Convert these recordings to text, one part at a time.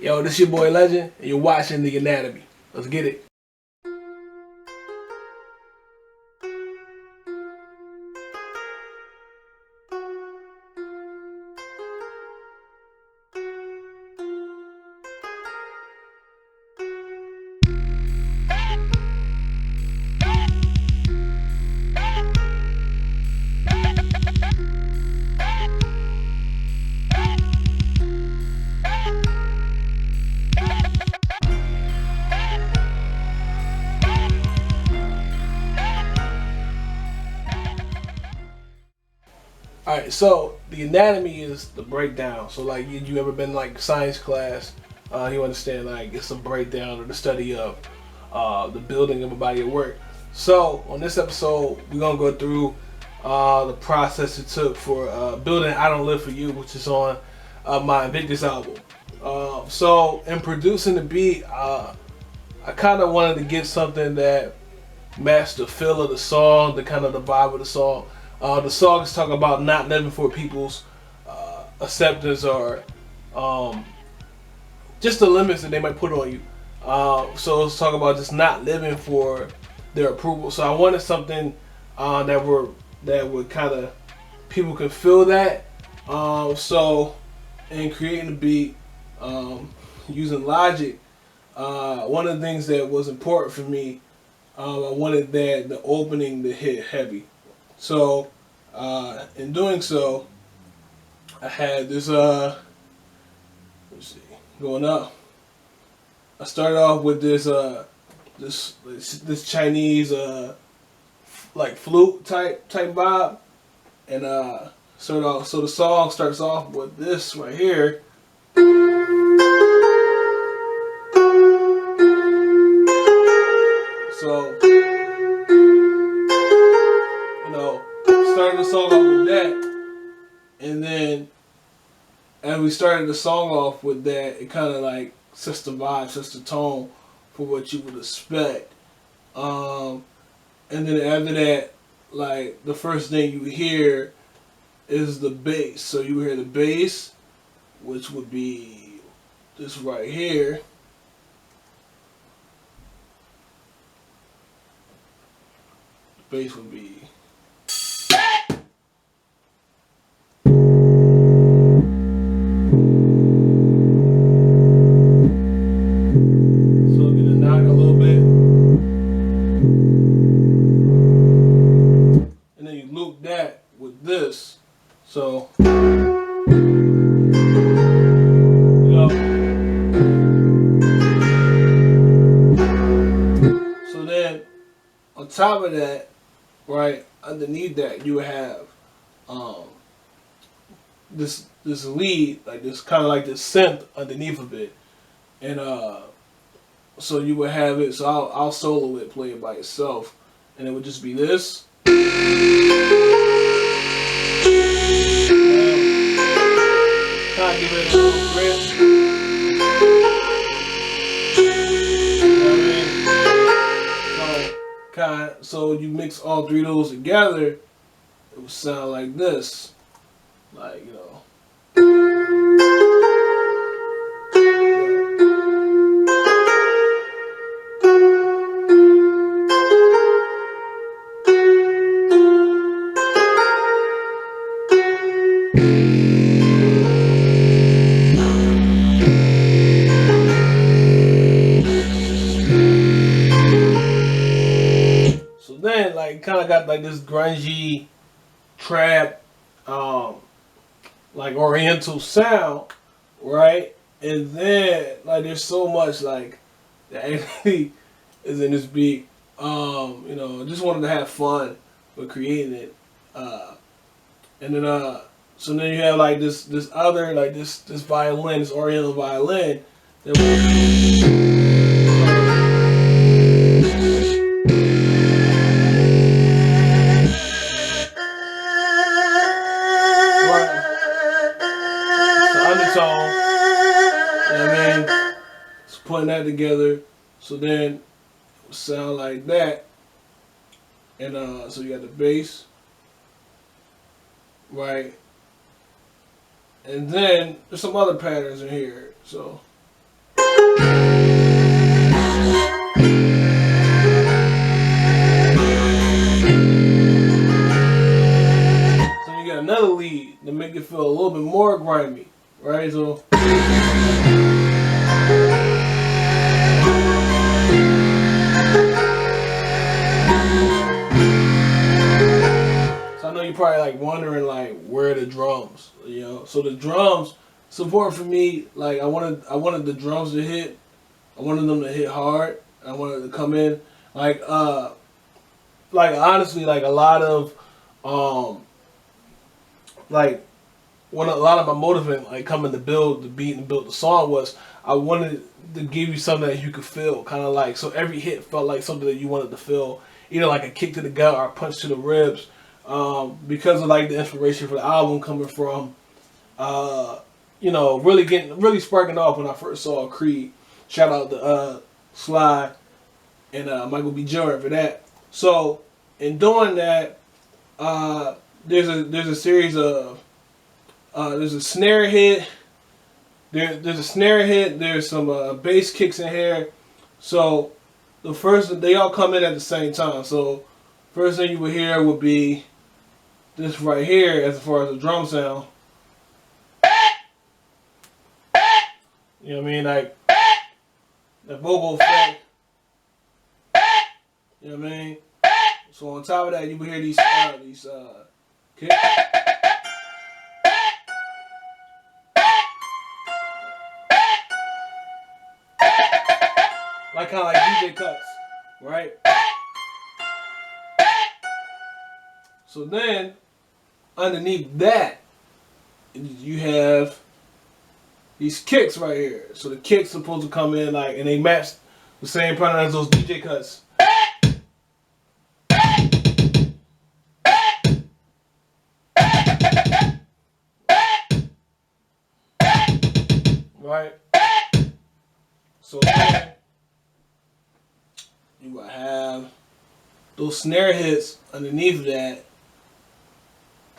Yo, this your boy Legend, and you're watching The Anatomy. Let's get it. Alright, so the anatomy is the breakdown. So like you ever been like science class, you understand like it's a breakdown or the study of the building of a body of work. So on this episode we're gonna go through the process it took for building IDLFY, which is on my Invictus album. So in producing the beat, I kind of wanted to get something that matched the feel of the song, the kind of the vibe of the song. The song is talking about not living for people's acceptance or just the limits that they might put on you. So it's talking about just not living for their approval. So I wanted something that would kind of people can feel that. So in creating the beat, using Logic, one of the things that was important for me, I wanted the opening to hit heavy. So, in doing so, I had this, let's see, going up. I started off with this, this Chinese, like flute type vibe, and so the song starts off with this right here. So, started the song off with that, and then as we started the song off with that, it kind of like sets the vibe, sets the tone for what you would expect. And then after that, like the first thing you hear is the bass. So you hear the bass, which would be this right here. The bass would be. That with this, so you know, so then on top of that, right underneath that, you have this lead, like this kind of like this synth underneath of it, and so you would have it. So I'll solo it, play it by itself, and it would just be this. Give it a little grip. You know what I mean? So you mix all three of those together, it would sound like this. Like, you know. Then like kind of got like this grungy trap like oriental sound, right? And then like there's so much like that actually is in this beat. You know, just wanted to have fun with creating it. And then so then you have like this other like this violin, this oriental violin that undertone, you know what I mean? So putting that together, so then it would sound like that, and so you got the bass, right? And then there's some other patterns in here, so another lead to make it feel a little bit more grimy, right? So I know you're probably like wondering like where are the drums, you know? So the drums, it's important for me. Like I wanted the drums to hit. I wanted them to hit hard. I wanted to come in like honestly, like a lot of like when a lot of my motivant like coming to build the beat and build the song was I wanted to give you something that you could feel, kind of like, so every hit felt like something that you wanted to feel, either like a kick to the gut or a punch to the ribs, because of like the inspiration for the album coming from you know, really sparking off when I first saw Creed. Shout out to Sly and Michael B. Jordan for that. So in doing that, there's a series of there's a snare hit. There's a snare hit. There's some bass kicks in here. So the first, they all come in at the same time. So first thing you would hear would be this right here, as far as the drum sound. You know what I mean? Like the vocal effect. You know what I mean? So on top of that, you would hear these kicks. Like kind of like DJ cuts, right? So then, underneath that, you have these kicks right here. So the kicks supposed to come in like, and they match the same pattern as those DJ cuts. Right? So then, you will have those snare hits underneath that,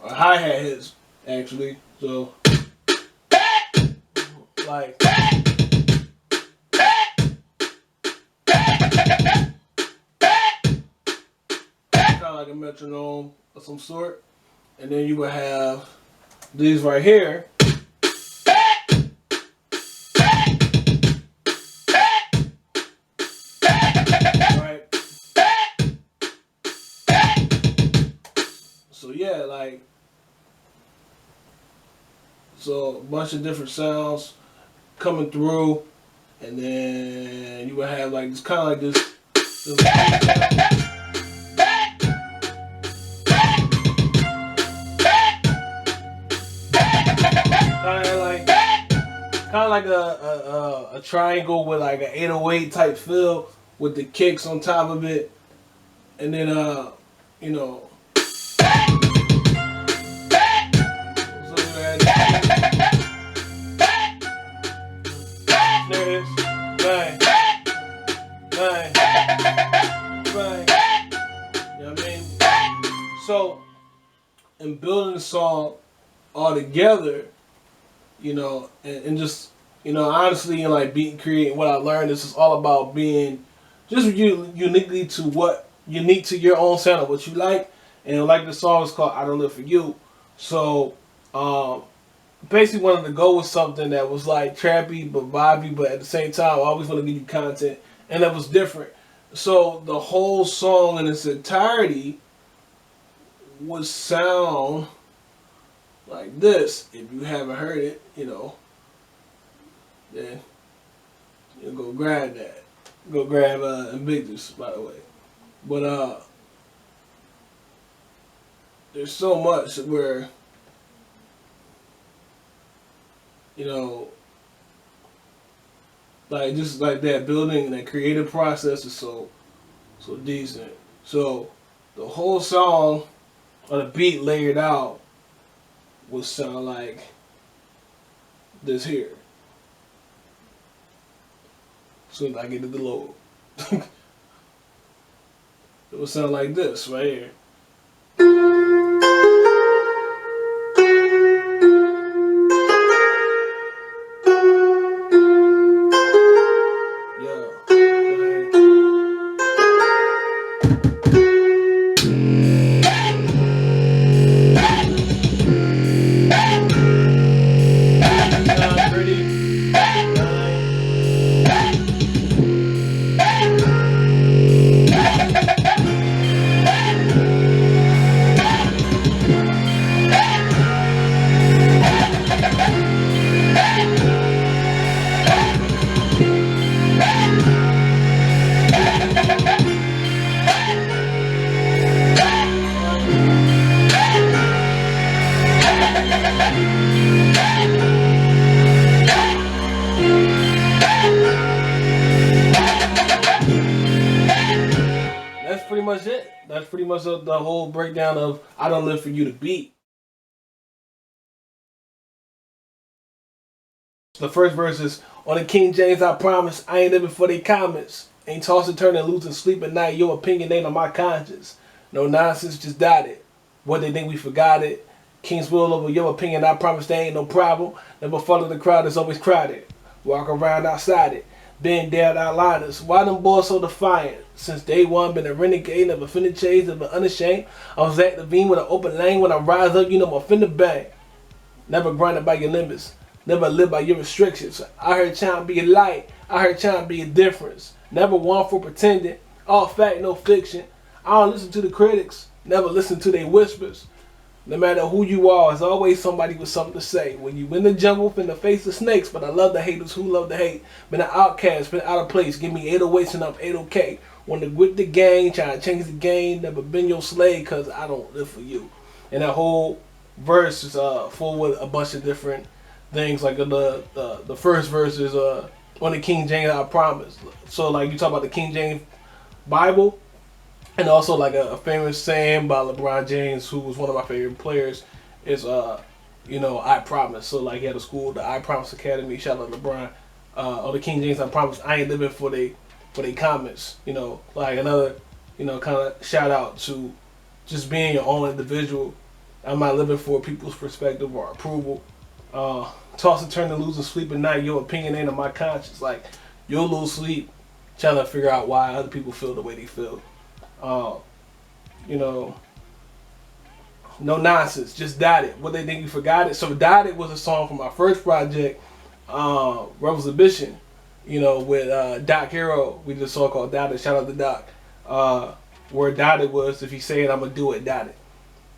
or hi-hat hits, actually. So, like, kind of like a metronome of some sort. And then you will have these right here. So yeah, like, so a bunch of different sounds coming through, and then you would have like this kind of like this kind of like a triangle with like an 808 type feel with the kicks on top of it, and then you know. There it is. Bang. Bang. Bang. You know what I mean? So, in building the song all together, you know, and just, you know, honestly, in like beat and creating, what I learned, this is all about being just unique to your own sound of what you like. And like the song is called I Don't Live For You. So, basically wanted to go with something that was like trappy but vibey, but at the same time I always want to give you content, and that was different. So the whole song in its entirety would sound like this. If you haven't heard it, you know, then you go grab that. Go grab Invictus, by the way. But there's so much where, you know, like just like that building and that creative process is so decent. So the whole song or the beat layered out would sound like this here. As soon as I get to the logo. It would sound like this right here. pretty much it. That's pretty much the whole breakdown of I Don't Live For You, the beat. The first verse is, on the King James, I promise, I ain't living for they comments. Ain't tossing, turning, losing sleep at night. Your opinion ain't on my conscience. No nonsense, just dot it. What they think we forgot it. King's will over your opinion, I promise there ain't no problem. Never follow the crowd, it's always crowded. Walk around outside it. Been dead outliners. Why them boys so defiant? Since day one, been a renegade, never finna change, never unashamed. I was at the beam with an open lane. When I rise up, you know I'm finna bang. Never grinded by your limits. Never live by your restrictions. I heard trying to be a light. I heard trying to be a difference. Never one for pretending. All fact, no fiction. I don't listen to the critics. Never listen to their whispers. No matter who you are, there's always somebody with something to say. When you in the jungle, finna face the snakes, but I love the haters who love to hate. Been an outcast, been out of place. Give me 808s and I'm 8OK. Wanna quit the game, trying to change the game. Never been your slave, cause I don't live for you. And that whole verse is full with a bunch of different things. Like the first verse is on the King James, I promise. So like you talk about the King James Bible. And also like a famous saying by LeBron James, who was one of my favorite players, is you know, I promise. So like he had a school, the I Promise Academy. Shout out to LeBron. On the King James, I promise. I ain't living for they comments. You know, like another, you know, kind of shout out to just being your own individual. I'm not living for people's perspective or approval. Toss and turn and lose and sleep at night. Your opinion ain't on my conscience. Like you'll lose sleep trying to figure out why other people feel the way they feel. You know, no nonsense, just dot it. What they think you forgot it. So Dot It was a song from my first project, Rebels Ambition, you know, with Doc Hero. We did a song called Dot It. Shout out to Doc. Where Dot It was, if he say it, I'ma do it, dot it.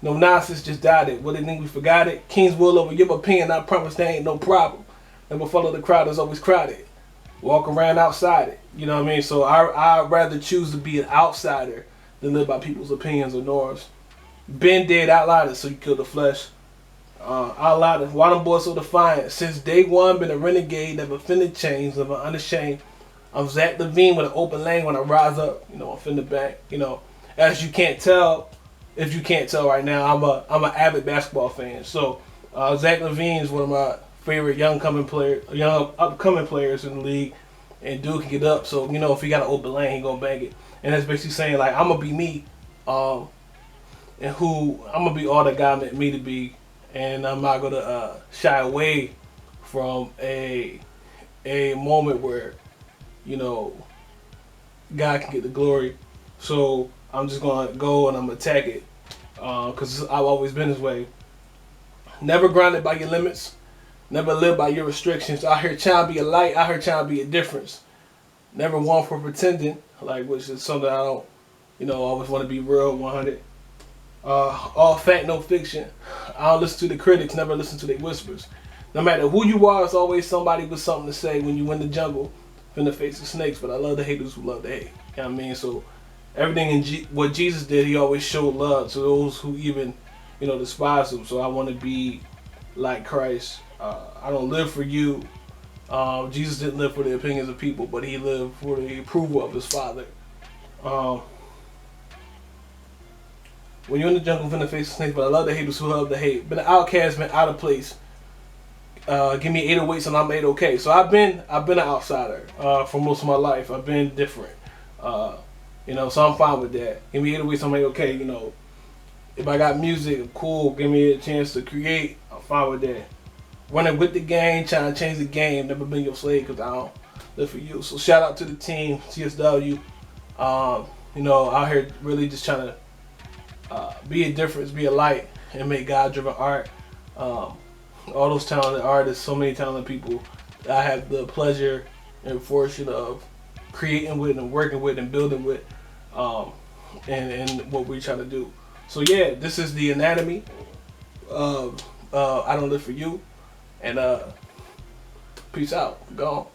No nonsense, just dot it. What they think we forgot it. King's will over your opinion, I promise there ain't no problem. Never follow the crowd, it's always crowded. Walk around outside it. You know what I mean? So I'd rather choose to be an outsider than live by people's opinions or norms. Been dead outliners, so you kill the flesh. Outliners, why them boys so defiant? Since day one, been a renegade, never finna change, never unashamed. I'm Zach Levine with an open lane. When I rise up, you know, I'm finna bang. You know, as you can't tell, if you can't tell right now, I'm an avid basketball fan. So Zach Levine is one of my favorite young upcoming players in the league, and dude can get up. So you know, if he got an open lane, he gonna bang it. And that's basically saying like I'm gonna be me, and who I'm gonna be all that God meant me to be, and I'm not gonna shy away from a moment where, you know, God can get the glory. So I'm just gonna go and I'm gonna attack it, cause I've always been this way. Never grounded by your limits. Never live by your restrictions. I heard trying to be a light. I heard trying to be a difference. Never one for pretending, like, which is something I don't, you know, always want to be real, 100. All fact, no fiction. I don't listen to the critics, never listen to their whispers. No matter who you are, it's always somebody with something to say. When you in the jungle, in the face of snakes. But I love the haters who love to hate. You know what I mean? So everything in what Jesus did, he always showed love to those who even, you know, despise him. So I want to be like Christ. I don't live for you. Jesus didn't live for the opinions of people, but he lived for the approval of his Father. When you're in the jungle, finna face the snakes, but I love the haters who love to hate. Been an outcast, been out of place. Give me 808s and I'm 8OK. So I've been an outsider for most of my life. I've been different. You know, so I'm fine with that. Give me 808s, I'm 8OK. You know, if I got music, cool. Give me a chance to create. I'm fine with that. Running with the game, trying to change the game. Never been your slave, because I don't live for you. So shout out to the team, CSW. You know, out here really just trying to be a difference, be a light, and make God-driven art. All those talented artists, so many talented people that I have the pleasure and fortune of creating with and working with and building with, and what we're trying to do. So yeah, this is the anatomy of I Don't Live For You. And peace out. Gone.